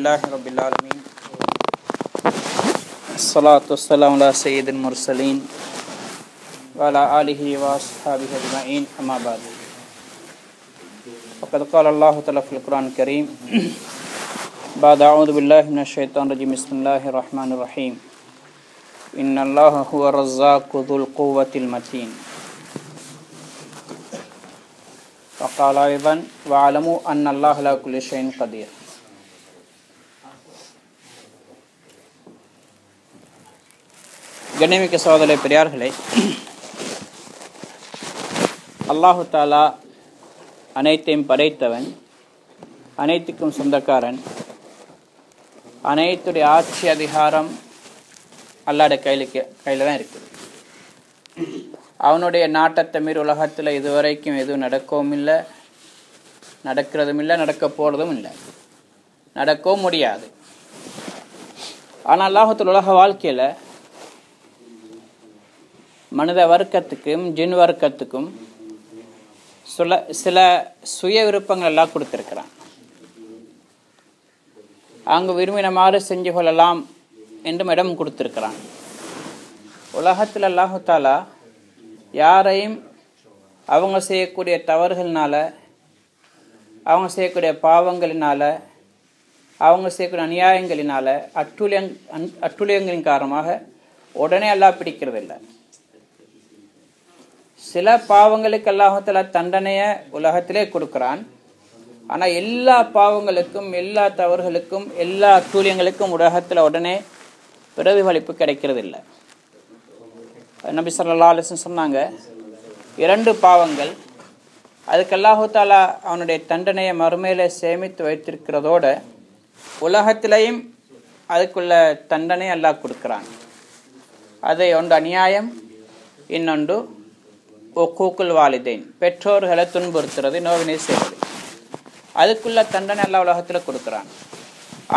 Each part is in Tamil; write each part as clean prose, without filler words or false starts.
அல்ஹம்துலில்லாஹி ரப்பில் ஆலமீன். ஸலாத்து வஸ்ஸலாமு அலா சய்யிதில் முர்ஸலீன் வ அலா ஆலிஹி வ அஸ்ஹாபிஹி அஜ்மஈன். அம்மா பஅத். ஃபக்கத் क़ால அல்லாஹு தஆலா ஃபில் குர்ஆனில் கரீம் பஅத அஊது பில்லாஹி மினஷ் ஷைத்தானிர் ரஜீம். பிஸ்மில்லாஹிர் ரஹ்மானிர் ரஹீம். இன்னல்லாஹ ஹுவ ரஸ்ஸாக்கு ذுல் குவ்வத்தில் மத்தீன். وقال أيضا وَاعْلَمُوا أَنَّ اللَّهَ عَلَى كُلِّ شَيْءٍ قَدِيرٌ. கண்ணியமிக்க சகோதர பெரியார்களே, அல்லாஹு தாலா அனைத்தையும் படைத்தவன், அனைத்துக்கும் சொந்தக்காரன். அனைத்துடைய ஆட்சி அதிகாரம் அல்லாஹ்வுடைய கையில் தான் இருக்குது. அவனுடைய நாட்டத்தை மீறி உலகத்தில் இதுவரைக்கும் எதுவும் நடக்கவும் இல்லை, நடக்கிறதும் இல்லை, நடக்க போகிறதும் இல்லை, நடக்கவும் முடியாது. ஆனால் அல்லாஹ்வுடைய உலக வாழ்க்கையில் மனித வர்க்கத்துக்கும் ஜின் வர்க்கத்துக்கும் சில சுய விருப்பங்கள் எல்லாம் கொடுத்துருக்கிறான். அங்கு விரும்பினமாறு செஞ்சு கொள்ளலாம் என்றும் இடம் கொடுத்துருக்கிறான். உலகத்தில் அல்லாஹு தாலா யாரையும் அவங்க செய்யக்கூடிய தவறுகளினால, அவங்க செய்யக்கூடிய பாவங்களினால, அவங்க செய்யக்கூடிய அநியாயங்களினால, அட்டுழியங்களின் காரணமாக உடனே அல்லாஹ் பிடிக்கிறதில்லை. சில பாவங்களுக்கு அல்லாஹ்வுத்தாலா தண்டனையை உலகத்திலே கொடுக்குறான். ஆனால் எல்லா பாவங்களுக்கும், எல்லா தவறுகளுக்கும், எல்லா அட்டூழியங்களுக்கும் உலகத்தில் உடனே பிரதிபலிப்பு கிடைக்கிறதில்லை. நபி ஸல்லல்லாஹு அலைஹி வஸல்லம் சொன்னாங்க, 2 பாவங்கள் அதுக்கு அல்லாஹ்வுத்தாலா அவனுடைய தண்டனையை மறுமையில சேமித்து வைத்திருக்கிறதோட உலகத்திலையும் அதுக்குள்ள தண்டனை அல்லாஹ் கொடுக்குறான். அது ஒன்று அநியாயம், இன்னொன்று உக்கூக்குல் வாலிதைன், பெற்றோர்களை துன்புறுத்துறது, நோவினை செய்வது. அதுக்குள்ள தண்டனை அல்லாஹ் உலகத்தில் கொடுக்குறான்.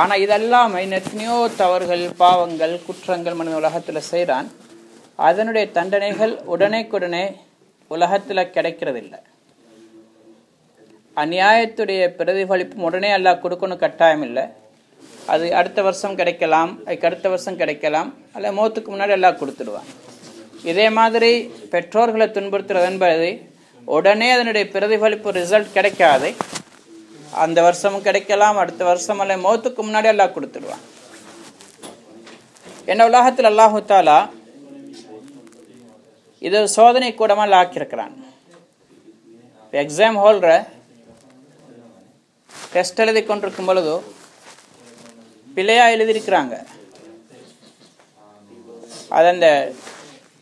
ஆனால் இதெல்லாம் எத்தனையோ தவறுகள், பாவங்கள், குற்றங்கள் மனித உலகத்தில் செய்கிறான். அதனுடைய தண்டனைகள் உடனேக்குடனே உலகத்தில் கிடைக்கிறதில்லை. அநியாயத்துடைய பிரதிபலிப்பும் உடனே அல்லாஹ் கொடுக்கணும் கட்டாயம் இல்லை. அது அடுத்த வருஷம் கிடைக்கலாம், அதுக்கு அடுத்த வருஷம் கிடைக்கலாம், அல்ல மௌத்துக்கு முன்னாடி எல்லாம் கொடுத்துடுவான். இதே மாதிரி பெற்றோர்களை துன்புறுத்துறது என்பது உடனே அதனுடைய பிரதிபலிப்பு ரிசல்ட் கிடைக்காது. அந்த வருஷமும் கிடைக்கலாம், அடுத்த வருஷம் அல்ல மௌத்துக்கு முன்னாடி எல்லாம் கொடுத்துடுவான். என்ன உலகத்தில் அல்லாஹு தாலா இது சோதனை கூடமாக ஆக்கியிருக்கிறான். எக்ஸாம் ஹால்ற டெஸ்ட் எழுதி கொண்டிருக்கும் பொழுது பிள்ளையா எழுதியிருக்கிறாங்க. அது அந்த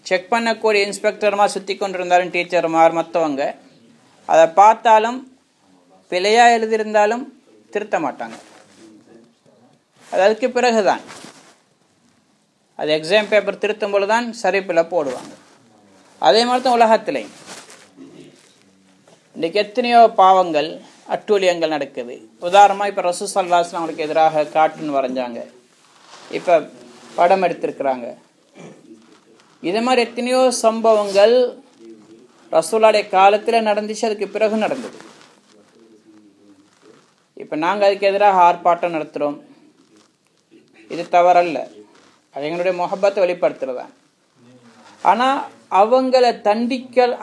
செக் பண்ணக்கூடிய இன்ஸ்பெக்டர்மா சுற்றி கொண்டிருந்தாலும் டீச்சர்மார் மற்றவங்க அதை பார்த்தாலும் பிழையா எழுதியிருந்தாலும் திருத்த மாட்டாங்க. அது அதுக்கு பிறகுதான் அது எக்ஸாம் பேப்பர் திருத்தும் பொழுது தான் சரி பிள்ளை போடுவாங்க. அதே மாதிரி தான் உலகத்திலே இன்றைக்கு எத்தனையோ பாவங்கள், அட்டூழியங்கள் நடக்குது. உதாரணமாக இப்போ ரசூல் ஸல்லல்லாஹு அலைஹி வஸல்லம் அவங்களுக்கு எதிராக கார்ட்டூன் வரைஞ்சாங்க, இப்போ படம் எடுத்திருக்கிறாங்க. இது மாதிரி எத்தனையோ சம்பவங்கள் ரசூலுடைய காலத்தில் நடந்துச்சு, அதுக்கு பிறகு நடந்தது. இப்போ நாங்கள் அதுக்கு எதிராக ஆர்ப்பாட்டம் நடத்துகிறோம். இது தவறல்ல, அது எங்களுடைய முஹப்பத்தை வெளிப்படுத்துறதான். ஆனால் அவங்கள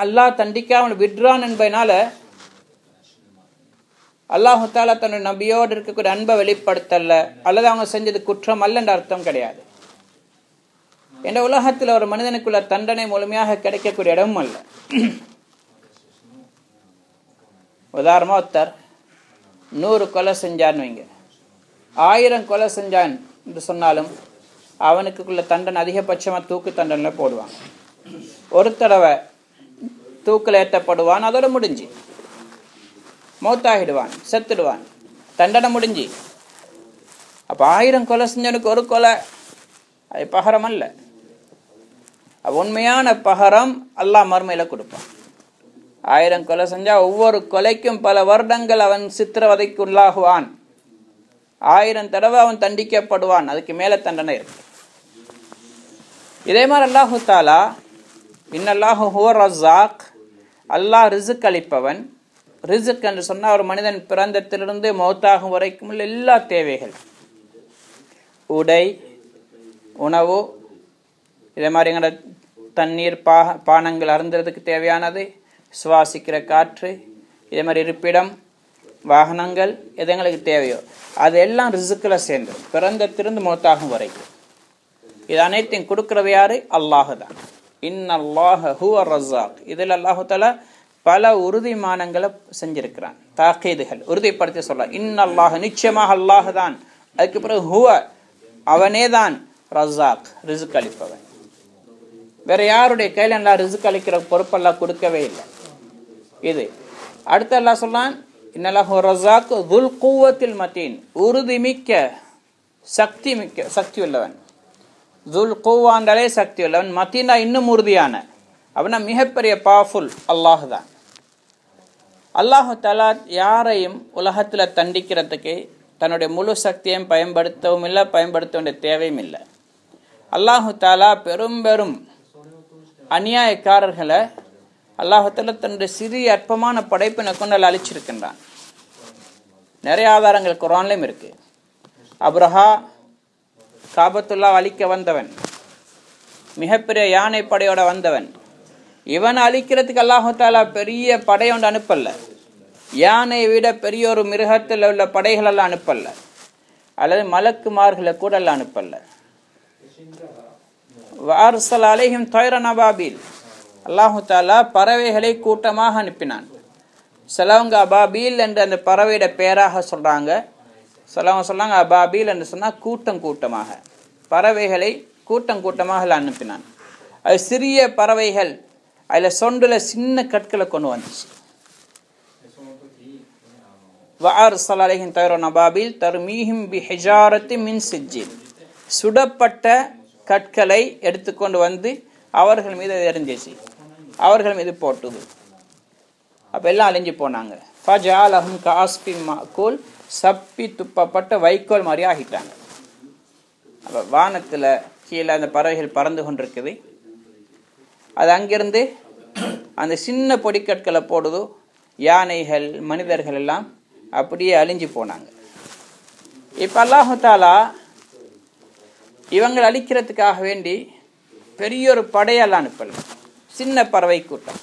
அல்லாஹ் தண்டிக்காமல் விடுறான் என்பதனால அல்லாஹு தாலா தன்னுடைய நபியோடு இருக்கக்கூடிய அன்பை வெளிப்படுத்தல, அல்லது அவங்க செஞ்சது குற்றம் அல்ல என்ற அர்த்தம் கிடையாது. என்ற உலகத்தில் ஒரு மனிதனுக்குள்ள தண்டனை முழுமையாக கிடைக்கக்கூடிய இடமும் அல்ல. உதாரணமாக ஒருத்தர் 100 கொலை செஞ்சான்னு வைங்க, 1000 கொலை செஞ்சான் என்று சொன்னாலும் அவனுக்குள்ள தண்டனை அதிகபட்சமாக தூக்கு தண்டனை போடுவாங்க. ஒரு தடவை தூக்கில் ஏற்றப்படுவான், அதோட முடிஞ்சு மௌத்தாகிடுவான், செத்துடுவான், தண்டனை முடிஞ்சு. அப்போ 1000 கொலை செஞ்சவனுக்கு ஒரு கொலை அது பகரம் அல்ல. உண்மையான பகரம் அல்லாஹ் மறுமையில் கொடுப்பான். 1000 கொலை செஞ்சா ஒவ்வொரு கொலைக்கும் பல வருடங்கள் அவன் சித்திரவதைக்கு உள்ளாகுவான். 1000 தடவை அவன் தண்டிக்கப்படுவான், அதுக்கு மேலே தண்டனை இருக்கு. இதே மாதிரி அல்லாஹு தாலா இன்னல்லாஹு ஹுவ ரஸ்ஸாக், அல்லாஹ் ரிஸ்க் அளிப்பவன். ரிஸ்க் என்று சொன்னால் ஒரு மனிதன் பிறந்தத்திலிருந்து மௌத்தாகும் வரைக்கும் உள்ள எல்லா தேவைகள், உடை, உணவு, இதே மாதிரி எங்களோட தண்ணீர், பானங்கள் அருந்துறதுக்கு தேவையானது, சுவாசிக்கிற காற்று, இதே மாதிரி இருப்பிடம், வாகனங்கள் எது எங்களுக்கு தேவையோ அது எல்லாம் ரிசுக்கில் சேர்ந்து பிறந்தத்திலிருந்து மௌத்தாகும் வரைக்கும் இது அனைத்தையும் கொடுக்கறது யாரு? அல்லாஹு தான். இன்னல்லாஹ ஹுவ ரஸாக். இதில் அல்லாஹு தஆலா பல உறுதிமானங்களை செஞ்சிருக்கிறான், தாக்கீதுகள் உறுதிப்படுத்தி சொல்றான். இன்னல்லாஹ, நிச்சயமாக அல்லாஹ் தான். அதுக்கு பிறகு ஹுவ, அவனே தான் ரஸாக், ரிசுக் அளிப்பவன். வேற யாருடைய கையில் எல்லாம் ரிசுக் அளிக்கிற பொறுப்பெல்லாம் கொடுக்கவே இல்லை. இது அடுத்து அல்லாஹ் சொல்றான், இன்னல்லாஹு ரஸாக் துல் குவத்தில் மத்தீன், உறுதிமிக்க சக்தி உள்ளவன். துல் குவாண்டாலே சக்தி உள்ளவன், மத்தீனா இன்னும் உறுதியான, அப்படின்னா மிகப்பெரிய பவர்ஃபுல் அல்லாஹ் தான். அல்லாஹு தஆலா யாரையும் உலகத்தில் தண்டிக்கிறதுக்கு தன்னுடைய முழு சக்தியையும் பயன்படுத்தவும் இல்லை, பயன்படுத்த வேண்டிய தேவையும் இல்லை. அல்லாஹு தஆலா பெரும் பெரும் அநியாயக்காரர்களை அல்லாஹு தஆலா தன்னுடைய சிறிய அற்பமான படைப்பினை கொண்டு அழிச்சிருக்கின்றான். நிறைய ஆதாரங்கள் குர்ஆன்லயும் இருக்கு. அப்ரஹா காபத்துல்லா அழிக்க வந்தவன், மிகப்பெரிய யானை படையோட வந்தவன். இவனை அழிக்கிறதுக்கு அல்லாஹு தஆலா பெரிய படையொன்று அனுப்பல்ல, யானையை விட பெரிய ஒரு மிருகத்தில் உள்ள படைகள் எல்லாம் அனுப்பல்ல, அல்லது மலக்குமார்களை கூட எல்லாம் அனுப்பல்ல. வார்சல் அலைஹிம் தய்ரன் அபாபீல், அல்லாஹு தஆலா பறவைகளை கூட்டமாக அனுப்பினான். சிலவங்க அபாபீல் என்று அந்த பறவையோட பேராக சொல்றாங்க, சிலவங்க சொல்றாங்க அபாபீல் என்று சொன்னா கூட்டம் கூட்டமாக, பறவைகளை கூட்டம் கூட்டமாக அனுப்பினான். அது சிறிய பறவைகள், அதில் சொண்டுல சின்ன கற்களை கொண்டு வந்துச்சு. வஅர்ஸல அலைஹிம் தய்ரன் அபாபீல் தர்மீஹிம் பிஹிஜாரத்தி மின் சிஜ்ஜீல், சுடப்பட்ட கற்களை எடுத்துக்கொண்டு வந்து அவர்கள் மீது எரிஞ்சிச்சு, அவர்கள் மீது போட்டுது. அப்போ எல்லாம் அழிஞ்சு போனாங்க. ஃபஜஅலஹும் கஅஸ்ஃபின் மஅகூல், சப்பி துப்பப்பட்ட வைக்கோல் மாதிரி ஆகிட்டாங்க. அப்போ வானத்தில் கீழே அந்த பறவைகள் பறந்து கொண்டிருக்குது, அது அங்கிருந்து அந்த சின்ன பொடிக்கற்களை போடுது, யானைகள் மனிதர்கள் எல்லாம் அப்படியே அழிஞ்சு போனாங்க. இப்போ அல்லாஹு தஆலா இவங்களை அழிக்கிறதுக்காக வேண்டி பெரிய ஒரு படையெல்லாம் அனுப்பல, சின்ன பறவை கூட்டம்.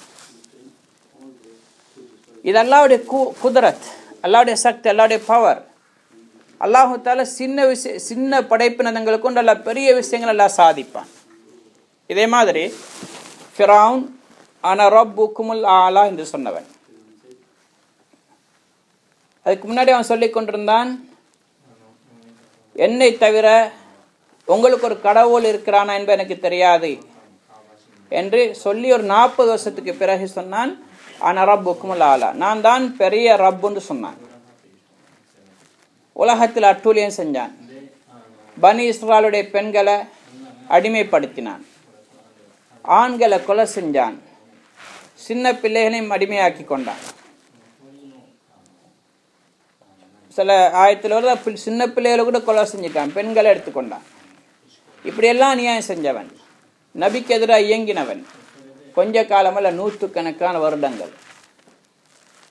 இது அல்லாஹ்வுடைய குதரத், அல்லாஹ்வுடைய சக்தி, அல்லாஹ்வுடைய பவர். அல்லாஹு தஆலா சின்ன படைப்பினங்களை கொண்டு அல்ல பெரிய விஷயங்கள் எல்லாம் சாதிப்பான். இதே மாதிரி ஃபிரௌன் அன ரப்புக்குமுல் ஆலா என்று சொன்னவன், அதுக்கு முன்னாடி அவன் சொல்லிக் கொண்டிருந்தான், என்னை தவிர உங்களுக்கு ஒரு கடவுள் இருக்கிறானா என்பது எனக்கு தெரியாது என்று சொல்லி ஒரு 40 வருஷத்துக்கு பிறகு சொன்னான், அன ரப்புக்குமுல் ஆலா, நான் தான் பெரிய ரப்புன்னு சொன்னான். உலகத்தில் அட்டூழியம் செஞ்சான், பனி இஸ்ராயலுடைய பெண்களை அடிமைப்படுத்தினான், ஆண்களை கொலை செஞ்சான், சின்ன பிள்ளைகளையும் அடிமையாக்கி கொண்டான். சில ஆயத்தில் வருது, சின்ன பிள்ளைகளை கூட கொலை செஞ்சுட்டான், பெண்களை எடுத்துக்கொண்டான். இப்படியெல்லாம் அநியாயம் செஞ்சவன், நபிக்கு எதிராக இயங்கினவன், கொஞ்ச காலமல்ல நூற்றுக்கணக்கான வருடங்கள்.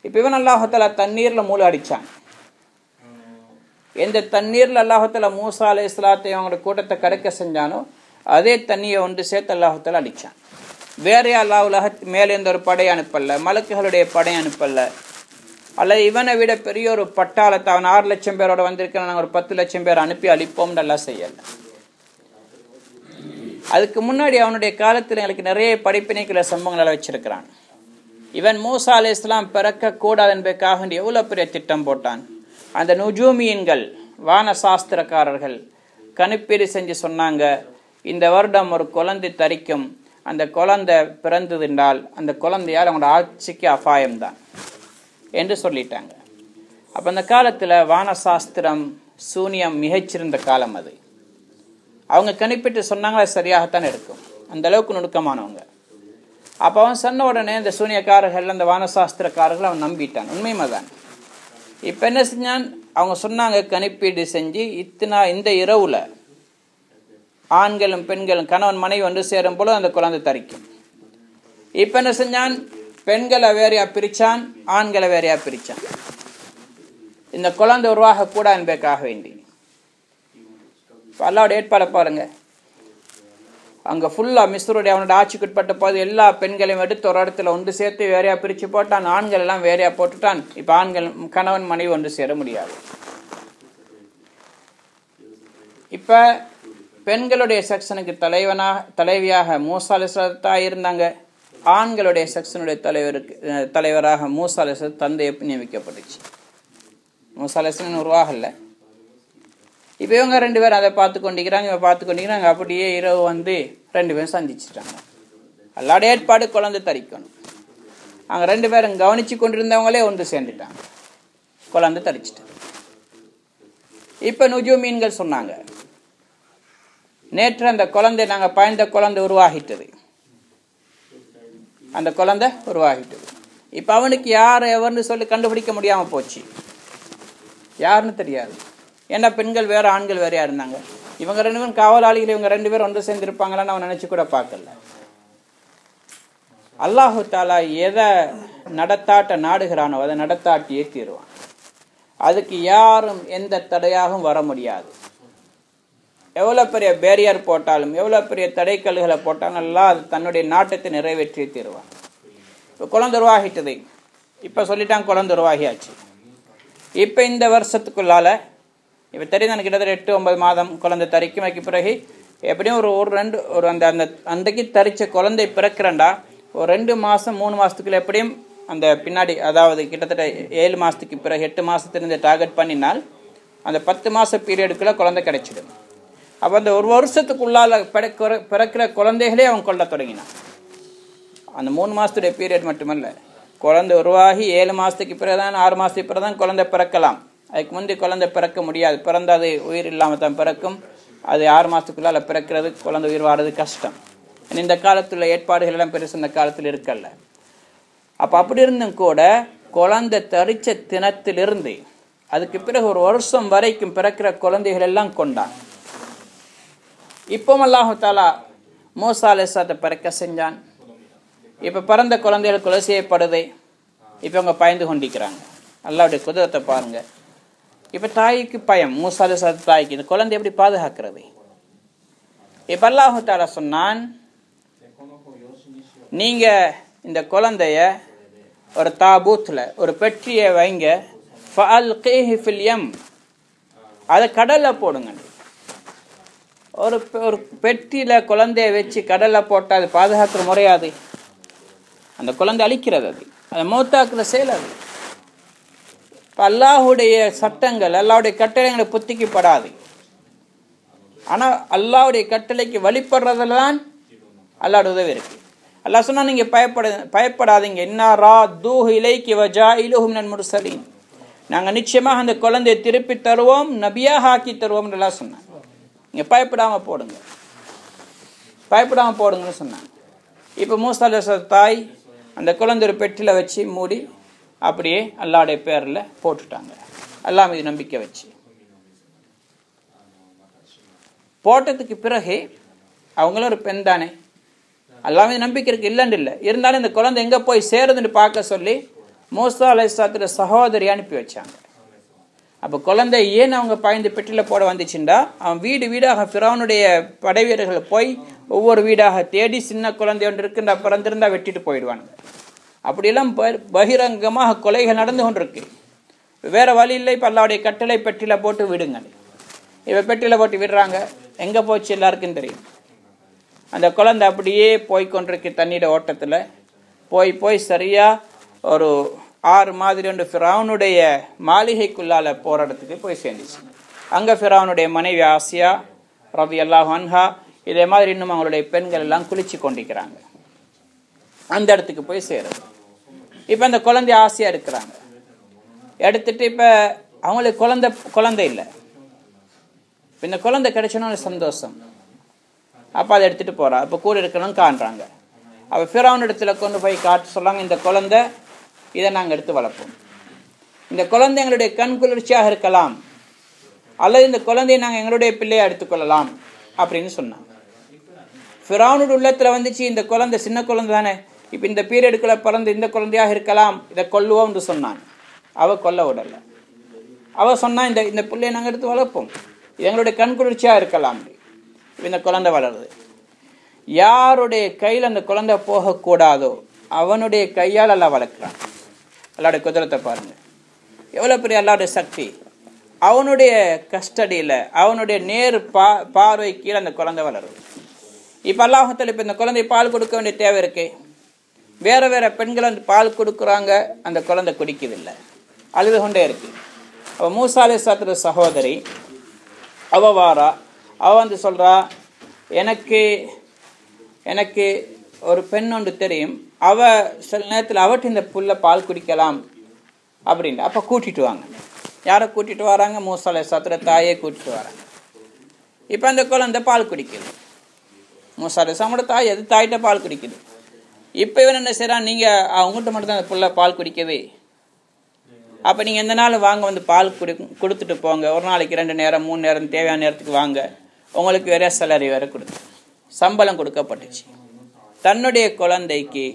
இப்போ இவன் அல்லாஹ் தஆலா தண்ணீரில் மூளை அடித்தான். எந்த தண்ணீரில் அல்லாஹ் தஆலா மூசா அலைஹிஸ்ஸலாத்தை அவங்களோட கூட்டத்தை கடக்க செஞ்சானோ அதே தண்ணியை ஒன்று சேர்த்து அல்லாஹ் தஆலா அடித்தான். வேற அல்லாஹ் மேலே எந்த ஒரு படை அனுப்பல, மலக்குகளுடைய படை அனுப்பல, அல்லது இவனை விட பெரிய ஒரு பட்டாளத்தை அவன் 6 லட்சம் பேரோட வந்திருக்கிறான், நாங்கள் ஒரு 10 லட்சம் பேர் அனுப்பி அழிப்போம்னு எல்லாம் செய்யலை. அதுக்கு முன்னாடி அவனுடைய காலத்தில் எங்களுக்கு நிறைய படிப்பினைக்குள்ள சம்பவங்களை வச்சிருக்கிறான். இவன் மூசா அலைஹிஸ்ஸலாம் பிறக்க கூடாது என்பதற்காக எவ்வளவு பெரிய திட்டம் போட்டான். அந்த நுஜூமியன்கள், வான சாஸ்திரக்காரர்கள் கணிப்பீடு செஞ்சு சொன்னாங்க, இந்த வருடம் ஒரு குழந்தை தரிக்கும், அந்த குழந்தை பிறந்ததுண்டால் அந்த குழந்தையால் அவங்களோட ஆட்சிக்கு அபாயம்தான் என்று சொல்லிட்டாங்க. அப்போ அந்த காலத்தில் வான சாஸ்திரம் சூனியம் மிகச்சிறந்த காலம். அது அவங்க கணிப்பிட்டு சொன்னாங்க, அது சரியாகத்தான் இருக்கும், அந்த அளவுக்கு நுணுக்கமானவங்க. அப்போ அவன் சொன்ன உடனே இந்த சூனியக்காரர்கள், அந்த வானசாஸ்திரக்காரர்கள் அவன் நம்பிட்டான், உண்மையுமே தான். இப்போ என்ன செஞ்சான், அவங்க சொன்னாங்க கணிப்பீடு செஞ்சு இந்த இரவுல ஆண்களும் பெண்களும் கணவன் மனைவி ஒன்று சேரும் போல அந்த குழந்தை தரிக்கும். இப்போ என்ன செஞ்சான், பெண்களை வேறையா பிரிச்சான், ஆண்களை வேறையா பிரிச்சான். இந்த குழந்தை உருவாக கூட என்பதற்காக வேண்டி அல்லாவுடைய ஏற்பாடை பாருங்க. அங்கே ஃபுல்லாக மிஸ்ருடைய அவனோட ஆட்சிக்குட்பட்ட போது எல்லா பெண்களையும் எடுத்து ஒரு இடத்துல ஒன்று சேர்த்து வேறையாக பிரித்து போட்டான். ஆண்கள் எல்லாம் வேறையாக போட்டுட்டான். இப்போ ஆண்கள் கணவன் மனைவி ஒன்று சேர முடியாது. இப்போ பெண்களுடைய செக்ஷனுக்கு தலைவியாக மூசா அலைஹிஸ்ஸலாம் இருந்தாங்க. ஆண்களுடைய செக்ஷனுடைய தலைவராக மூசா அலைஹிஸ்ஸலாம் தந்தையை நியமிக்கப்பட்டுச்சு. மூசா அலைஹிஸ்ஸலாம் உருவாகல. இப்போ இவங்க 2 பேரும் அதை பார்த்து கொண்டிருக்கிறாங்க. அப்படியே இரவு வந்து 2 பேரும் சந்திச்சிட்டாங்க. அல்லாஹ்வுடைய ஏற்பாடு குழந்தை தரிக்கணும். அங்கே 2 பேரும் கவனிச்சு கொண்டிருந்தவங்களே ஒன்று சேர்ந்துட்டாங்க. குழந்தை தரிச்சிட்டாங்க. இப்போ நுஜூமீன்கள் சொன்னாங்க, நேற்று அந்த குழந்தை நாங்கள் பயந்த குழந்தை உருவாகிட்டது. அந்த குழந்தை உருவாகிட்டது. இப்போ அவனுக்கு யார் எவர்னு சொல்லி கண்டுபிடிக்க முடியாமல் போச்சு. யாருன்னு தெரியாது. ஏன்னா பெண்கள் வேறு ஆண்கள் வேறையா இருந்தாங்க. இவங்க 2 பேரும் காவலாளிகள். இவங்க 2 பேரும் ஒன்று சேர்ந்திருப்பாங்களான்னு அவன் நினச்சி கூட பார்க்கல. அல்லாஹு தாலா எதை நாடுகிறானோ அதை நடத்தாட்டியே தீருவான். அதுக்கு யாரும் எந்த தடையாகவும் வர முடியாது. எவ்வளோ பெரிய பேரியர் போட்டாலும் எவ்வளோ பெரிய தடைக்கல்களை போட்டாலும் எல்லாம் அது தன்னுடைய நாட்டத்தை நிறைவேற்றி தீருவான். இப்போ குழந்தை உருவாகிட்டது. இப்போ சொல்லிட்டாங்க குழந்தை உருவாகியாச்சு. இப்போ இந்த வருஷத்துக்குள்ளால இப்போ தெரியுது கிட்டத்தட்ட 8-9 மாதம் குழந்தை தரிக்கும். அதுக்கு பிறகு எப்படியும் ஒரு அந்த அன்றைக்கு தரித்த குழந்தை பிறக்கிறண்டா ஒரு 2 மாதம் 3 மாதத்துக்குள்ள எப்படியும் அந்த பின்னாடி, அதாவது கிட்டத்தட்ட 7 மாதத்துக்கு பிறகு 8 மாதத்துலேருந்து டார்கெட் பண்ணினால் அந்த 10 மாத பீரியடுக்குள்ளே குழந்தை கிடைச்சிடும். அப்போ அந்த ஒரு வருஷத்துக்குள்ளால் பிறக்கிற குழந்தைகளே அவன் கொள்ள தொடங்கினான். அந்த 3 மாதத்துடைய பீரியட் மட்டுமல்ல, குழந்தை உருவாகி 7 மாதத்துக்கு பிறகுதான் 6 மாதத்துக்கு பிறகு தான் குழந்தை பிறக்கலாம். அதுக்கு முந்தைய குழந்தை பிறக்க முடியாது. பிறந்த அது உயிர் இல்லாமல் தான் பிறக்கும். அது 6 மாதத்துக்குள்ளால் பிறக்கிறது, குழந்தை உயிர் வாடுறது கஷ்டம். இந்த காலத்தில் ஏற்பாடுகள் எல்லாம் பெருசு இந்த காலத்தில் இருக்கல்ல. அப்போ அப்படி இருந்தும் கூட குழந்தை தரிச்ச தினத்திலிருந்து அதுக்கு பிறகு ஒரு வருஷம் வரைக்கும் பிறக்கிற குழந்தைகள் எல்லாம் கொண்டான். இப்போ அல்லாஹு தாலா மூசா அலைஹிஸ்ஸலாத்தை பிறக்க செஞ்சான். இப்போ பிறந்த குழந்தைகள் கொலை செய்யப்படுது. இப்போ அவங்க பயந்து கொண்டிருக்கிறாங்க. அல்லாஹ்வுடைய குதிரத்தை பாருங்க. இப்போ தாய்க்கு பயம். மூசா அலைஹிஸ்ஸலாம் தாய்க்கு இந்த குழந்தை எப்படி பாதுகாக்கிறது? இப்போ அல்லாஹு தாலா சொன்னான், நீங்க இந்த குழந்தைய ஒரு தாபூத்தில் ஒரு பெட்டியை வைங்க, ஃபஅல்கிஹி ஃபில் யம், அதை கடலில் போடுங்க. ஒரு பெட்டியில் குழந்தைய வச்சு கடலில் போட்டால் அது பாதுகாக்கிற முறையாது. அந்த குழந்தை அழிக்கிறது, அது மௌத்தாக்குற செயல். அது இப்போ அல்லாஹுடைய சட்டங்கள் அல்லாஹுடைய கட்டளைகளை புத்திக்கப்படாது. ஆனால் அல்லாஹுடைய கட்டளைக்கு வழிபடுறதுல தான் அல்லாஹ்வுடைய உதவி இருக்கு. அல்லாஹ் சொன்னா நீங்க பயப்படாதீங்க. இன்னாரா தூஹ் இலைக்கி வஜாயிலுஹு மினல் முர்சலீன், நாங்கள் நிச்சயமாக அந்த குழந்தையை திருப்பி தருவோம், நபியாக ஆக்கி தருவோம் எல்லாம் சொன்னாங்க. நீங்க பயப்படாமல் போடுங்கன்னு சொன்னாங்க. இப்போ மூசா அலைஹிஸ்ஸலாம் தாய் அந்த குழந்தை ஒரு பெட்டியில் வச்சு மூடி அப்படியே அல்லாஹ்வுடைய பேரில் போட்டுட்டாங்க. அல்லாஹ் மீது நம்பிக்கை வச்சு போட்டதுக்கு பிறகு அவங்களும் ஒரு பெண் தானே, அல்லாஹ் மீது நம்பிக்கை இருக்கு, இல்லைன்னு இல்லை. இருந்தாலும் இந்த குழந்தை எங்கே போய் சேருதுன்னு பார்க்க சொல்லி மூசா அலைஹிஸ்ஸலாத்துடைய சகோதரி அனுப்பி வச்சாங்க. அப்போ குழந்தை ஏன் அவங்க பாய்ந்து பெட்டியில் போட வந்துச்சுண்டா, அவன் வீடாக ஃபிரௌனுடைய படை வீரர்கள் போய் ஒவ்வொரு வீடாக தேடி சின்ன குழந்தை ஒன்று இருக்குன்ற பிறந்திருந்தா வெட்டிட்டு போயிடுவானுங்க. அப்படியெல்லாம் பகிரங்கமாக கொலைகள் நடந்து கொண்டிருக்கு. வேற வழி இல்லை. இப்போ அல்லாஹ்வுடைய கட்டளை பெட்டியில் போட்டு விடுங்க. இப்போ பெட்டியில் போட்டு விடுறாங்க. எங்கே போச்சு எல்லாருக்கும் தெரியும். அந்த குழந்தை அப்படியே போய்கொண்டிருக்கு தண்ணீர ஓட்டத்தில். போய் சரியாக ஒரு 6 மாதிரி ஒன்று ஃபிரௌனுடைய மாளிகைக்குள்ளால் போகிற இடத்துக்கு போய் சேர்ந்துச்சு. அங்கே ஃபிரௌனுடைய மனைவி ஆசியா ரலியல்லாஹு அன்ஹா இதே மாதிரி இன்னும் அவங்களுடைய பெண்கள் எல்லாம் குளிச்சு கொண்டிருக்கிறாங்க. அந்த இடத்துக்கு போய் சேருது. இப்போ அந்த குழந்தை ஆசையா இருக்கிறாங்க. எடுத்துட்டு இப்போ அவங்களுக்கு குழந்தை இல்லை. இப்போ இந்த குழந்தை கிடைச்சோன்னு சந்தோஷம். அப்போ அதை எடுத்துகிட்டு போகிறா. இப்போ கூட இருக்கணும்னு காண்றாங்க. அப்போ ஃபிரௌன் இடத்துல கொண்டு போய் காட்டு சொல்லாங்க, இந்த குழந்தை இதை நாங்கள் எடுத்து வளர்ப்போம். இந்த குழந்தை எங்களுடைய கண் குளிர்ச்சியாக இருக்கலாம், அல்லது இந்த குழந்தையை நாங்கள் எங்களுடைய பிள்ளையை எடுத்துக்கொள்ளலாம் அப்படின்னு சொன்னாங்க. ஃபிரௌனுடைய உள்ளத்தில் வந்துச்சு, இந்த குழந்தை சின்ன குழந்தை தானே, இப்போ இந்த பீரியடுக்குள்ளே பிறந்து இந்த குழந்தையாக இருக்கலாம், இதை கொல்லுவோம் என்று சொன்னான். அவள் கொல்ல விடலை. அவள் சொன்னா, இந்த பிள்ளையை நாங்கள் எடுத்து வளர்ப்போம், இது எங்களுடைய கண்குளிர்ச்சியாக இருக்கலாம். இந்த குழந்தை வளருது. யாருடைய கையில் அந்த குழந்தை போகக்கூடாதோ அவனுடைய கையால் அல்லாஹ் வளர்க்குறான். அல்லாஹ்வுடைய குதிரத்தை பாருங்கள், எவ்வளோ பெரிய அல்லாஹ்வுடைய சக்தி. அவனுடைய கஸ்டடியில், அவனுடைய நேர் பார்வை கீழே அந்த குழந்தை வளருது. இப்போ அல்லாஹ்வுத்தாலா இப்போ இந்த குழந்தை பால் கொடுக்க வேண்டிய தேவை இருக்கு. வேறு வேறு பெண்கள் அந்த பால் கொடுக்குறாங்க, அந்த குழந்தை குடிக்கவில்லை, அழுது கொண்டே இருக்கு. அவள் மூசா அலைஹிஸ்ஸலாத்து சகோதரி அவள் வாரா, அவள் வந்து சொல்கிறா, எனக்கு ஒரு பெண் ஒன்று தெரியும், அவள் சில நேரத்தில் அவட்டு இந்த புல்லை பால் குடிக்கலாம் அப்படின்ட்டு. அப்போ கூட்டிகிட்டு வாங்க. யாரை கூட்டிகிட்டு வராங்க? மூசா அலைஹிஸ்ஸலாத்து தாயே கூட்டிகிட்டு வராங்க. இப்போ அந்த குழந்தை பால் குடிக்குது. மூசா அலைஹிஸ்ஸலாமோட தாய் அது தாயிட்ட பால் குடிக்குது. இப்போ இவன் என்ன செய்கிறான்? நீங்கள் அவங்ககிட்ட மட்டும் தான் அந்த புல்லை பால் குடிக்குது, அப்போ நீங்கள் எந்த நாள் வாங்க வந்து பால் கொடுத்துட்டு போங்க, ஒரு நாளைக்கு 2 நேரம் 3 நேரம் தேவையான நேரத்துக்கு வாங்க, உங்களுக்கு வேற சேலரி வேறு கொடுத்து சம்பளம் கொடுக்கப்பட்டுச்சு. தன்னுடைய குழந்தைக்கு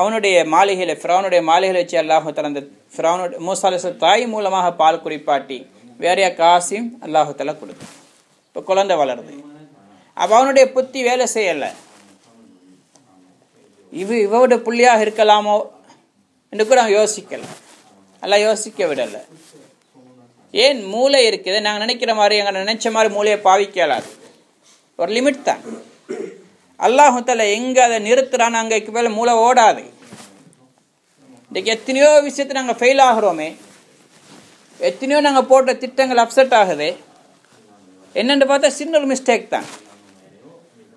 அவனுடைய மாளிகையில், ஃபிரௌனுடைய மாளிகையில் வச்சு அல்லாஹ் தஆலா அந்த ஃபிரௌனுடைய மூசா அலைஹிஸ்ஸலாம் தாய் மூலமாக பால் குடிப்பாட்டி வேறைய காசையும் அல்லாஹ் தஆலா கொடுத்து இப்போ குழந்தை வளருது. அப்போ அவனுடைய புத்தி வேலை செய்யலை. இவோட புள்ளியாக இருக்கலாமோ என்று கூட அவன் யோசிக்கலை. எல்லாம் யோசிக்க விடலை. ஏன்? மூளை இருக்குது. நாங்கள் நினைக்கிற மாதிரி, எங்களை நினைச்ச மாதிரி மூளையை பாவிக்கலாது. ஒரு லிமிட் தான். அல்லாஹ் தஆலா எங்கே அதை நிறுத்துறான்னு அங்கே மேலே மூளை ஓடாது. இன்றைக்கு எத்தனையோ விஷயத்தை நாங்கள் ஃபெயில் ஆகிறோமே, எத்தனையோ நாங்கள் போட்ட திட்டங்கள் அப்செட் ஆகுது. என்னென்னு பார்த்தா சின்ன ஒரு மிஸ்டேக் தான்.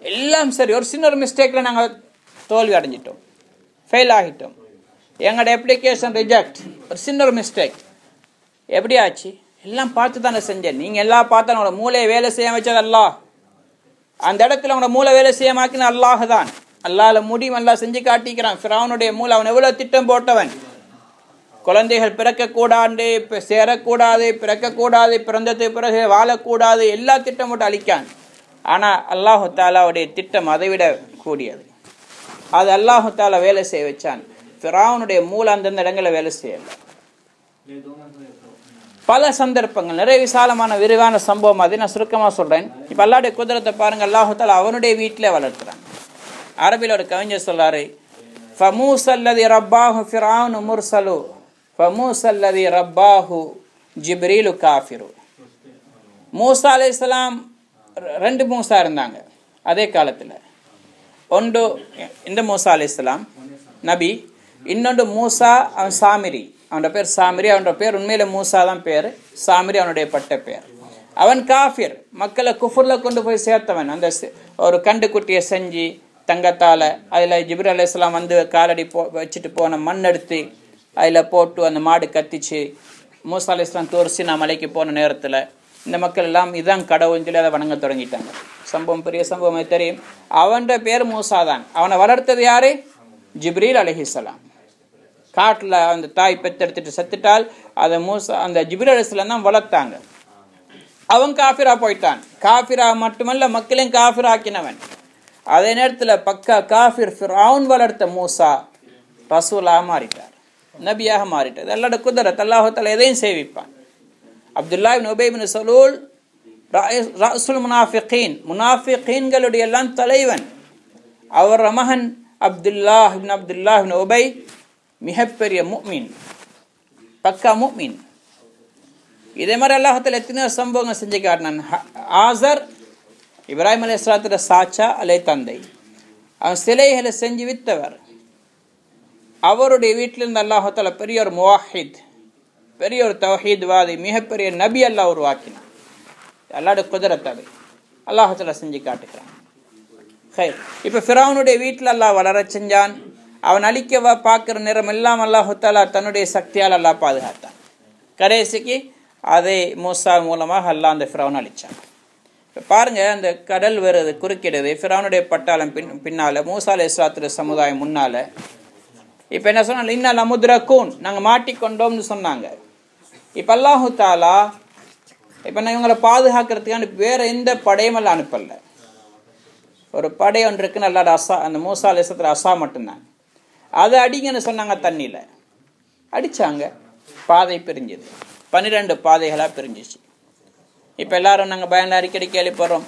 எல்லாம் சரி, ஒரு சின்ன ஒரு மிஸ்டேக்கில் நாங்கள் தோல்வி அடைஞ்சிட்டோம், ஃபெயில் ஆகிட்டோம். எங்களோட அப்ளிகேஷன் ரிஜெக்ட், ஒரு சின்ன ஒரு மிஸ்டேக். எப்படி ஆச்சு? எல்லாம் பார்த்து தானே செஞ்சேன். நீங்கள் எல்லாம் பார்த்தா உங்களோட மூளையை வேலை செய்ய வச்சது அல்லாஹ். அந்த இடத்துல உங்களோட மூளை வேலை செய்யமாக்கின அல்லாஹ் தான். அல்லாஹ்ல முடியும், அல்லாஹ் செஞ்சு காட்டிக்கிறான். ஃபிரௌனுடைய மூளை, அவன் எவ்வளோ திட்டம் போட்டவன். குழந்தைகள் பிறக்கக்கூடாது, சேரக்கூடாது, பிறக்கக்கூடாது, பிறந்ததுக்கு பிறகு வாழக்கூடாது, எல்லா திட்டம் போட்டு அழிக்கான். ஆனால் அல்லாஹு தாலாவுடைய திட்டம் அதை விட கூடியது. அது அல்லாஹு தாலா வேலை செய்ய வச்சான். ஃபிரௌனுடைய மூளை அந்தந்த இடங்களில் வேலை செய்யலை. பல சந்தர்ப்பங்கள், நிறைய விசாலமான விரிவான சம்பவம், அதை நான் சுருக்கமாக சொல்கிறேன். இப்போ அல்லாஹ்வுடைய குதிரத்தை பாருங்கள். அல்லாஹு தாலா அவனுடைய வீட்டில் வளர்த்துறான். அரபியில் ஒரு கவிஞர் சொல்றாரு, ஃபமூசல்லதி ரப்பாஹு ஃபிரௌனு முர்சலு ஃபமூசல்லதி ரப்பாஹு ஜிப்ரீலு காஃபிரு. மூசா அலைஹிஸ்ஸலாம் 2 மூசா இருந்தாங்க அதே காலத்தில். ஒன்று இந்த மூசா அலைஹிஸ்ஸலாம் நபி, இன்னொன்று மூசா அவன் சாமிரி. அவனோட பேர் சாமிரி. அவனோட பேர் உண்மையில மூசா தான் பேர், சாமிரி அவனுடைய பட்ட பேர். அவன் காஃபிர், மக்களை குஃபுரில் கொண்டு போய் சேர்த்தவன். அந்த ஒரு கண்டுக்குட்டியை செஞ்சு தங்கத்தால் அதில் ஜிப்ரீல் அலைஹிஸ்ஸலாம் வந்து காலடி வச்சுட்டு போன மண் எடுத்து அதில் போட்டு அந்த மாடு கத்திச்சு. மூசா அலைஹிஸ்ஸலாம் தூர்சினா மலைக்கு போன நேரத்தில் இந்த மக்கள் எல்லாம் இதுதான் கடவுள்னு சொல்லி அதை வணங்க தொடங்கிட்டாங்க. சம்பவம் பெரிய சம்பவம் தெரியும். அவனோட பேர் மூசா தான். அவனை வளர்த்தது யாரு? ஜிப்ரீல் அலைஹிஸ்ஸலாம். காட்டில் அந்த தாய் பெத்தெடுத்துட்டு செத்துட்டால் அதை மூசா அந்த ஜிப்ரீல் அலைஹிஸ்ஸலாம் தான் வளர்த்தாங்க. அவன் காஃபிரா போயிட்டான். காஃபிரா மட்டுமல்ல, மக்களையும் காஃபிரா ஆக்கினவன். அதே நேரத்தில் பக்கா காஃபிர் ஃபிரௌன் வளர்த்த மூசா ரசூலாக மாறிட்டார், நபியாக மாறிட்டார். அல்லாஹ்வுடைய குதிரத், அல்லாஹ் தஆலா எதையும் செய்விப்பான். அப்துல்லா இப்னு உபை இப்னு சலூல் ரஅசுல் முனாஃபிகீன், முனாஃபிகீன்களுடைய எல்லாம் தலைவன். அவர் மகன் அப்துல்லா இப்னு உபை மிகப்பெரிய முஃமின், பக்கா முஃமின். இதே மாதிரி அல்லாஹ் தஆலா எத்தனையோ சம்பவங்கள் செஞ்சு காட்டினான். ஆசர் இப்ராஹிம் அலைஹிஸ்ஸலாத்தோட சாச்சா அலை தந்தை, அவன் சிலைகளை செஞ்சு வித்தவர். அவருடைய வீட்டிலிருந்து அல்லாஹ் தஆலா பெரிய ஒரு முவாஹித், பெரிய ஒரு தௌஹீத்வாதி, மிகப்பெரிய நபி அல்லாஹ் உருவாக்கினான். அல்லாஹ்வுடைய குதிரத் அது அல்லாஹ் தஆலா செஞ்சு காட்டுகிறான். இப்போ ஃபிரௌனுடைய வீட்டில் அல்லாஹ் வளர செஞ்சான். அவன் அழிக்கவா பார்க்குற நேரம் எல்லாம் அல்லாஹ் தஆலா தன்னுடைய சக்தியால் அல்லாஹ் பாதுகாத்தான். கடைசிக்கு அதை மூசா மூலமாக அல்லாஹ் அந்த ஃபிரௌன் அழிச்சான். இப்போ பாருங்க, அந்த கடல் வருது, குறுக்கிடுது. ஃபிரௌனுடைய பட்டாளம் பின்னால், மூசா அலைஹிஸ்ஸலாத்து சமுதாயம் முன்னால. இப்போ என்ன சொன்னாங்க? இன்ன லமுத்ரகூன், நாங்கள் மாட்டிக்கொண்டோம்னு சொன்னாங்க. இப்போ அல்லாஹு தாலா இப்போ நான் இவங்களை பாதுகாக்கிறதுக்கான வேற எந்த படையும் எல்லாம் அனுப்பல. ஒரு படை ஒன்று இருக்குன்னு அல்லாட அசா, அந்த மூசா அலைஹிஸ்ஸலாத்து அசா மட்டும்தான். அதை அடிங்கன்னு சொன்னாங்க, தண்ணியில் அடித்தாங்க, பாதை பிரிஞ்சுது, 12 பாதைகளாக பிரிஞ்சிச்சு. இப்போ எல்லாரும் நாங்கள் பயந்து அடிக்கடி கேள்விப்படுறோம்.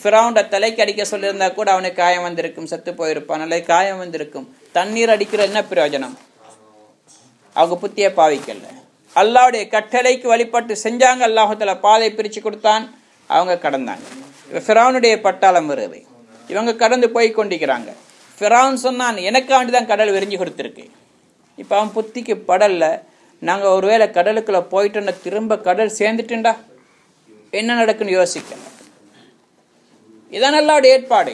ஃபிரௌன்ட தலைக்கு அடிக்க சொல்லியிருந்தா கூட அவனுக்கு காயம் வந்திருக்கும், செத்து போயிருப்பான், அல்லது காயம் வந்திருக்கும். தண்ணீர் அடிக்கிற என்ன பிரயோஜனம்? அவங்க புத்தியை பாவிக்கல. அல்லாஹ்வுடைய கட்டளைக்கு வழிபட்டு செஞ்சாங்க. அல்லாஹ்வுத்தாலா பாதை பிரித்து கொடுத்தான், அவங்க கடந்தாங்க. இப்போ ஃபிரௌனுடைய பட்டாளம் வருது, இவங்க கடந்து போய் கொண்டிருக்கிறாங்க. ஃபிரௌன் சொன்னான், எனக்காண்டி தான் கடல் விரிஞ்சு கொடுத்துருக்கு. இப்போ அவன் புத்திக்கு படல்ல. நாங்கள் ஒருவேளை கடலுக்குள்ளே போயிட்டோன்னா திரும்ப கடல் சேர்ந்துட்டுண்டா என்ன நடக்குன்னு யோசிக்கணும். இதான் அல்லாஹ்வுடைய ஏற்பாடு.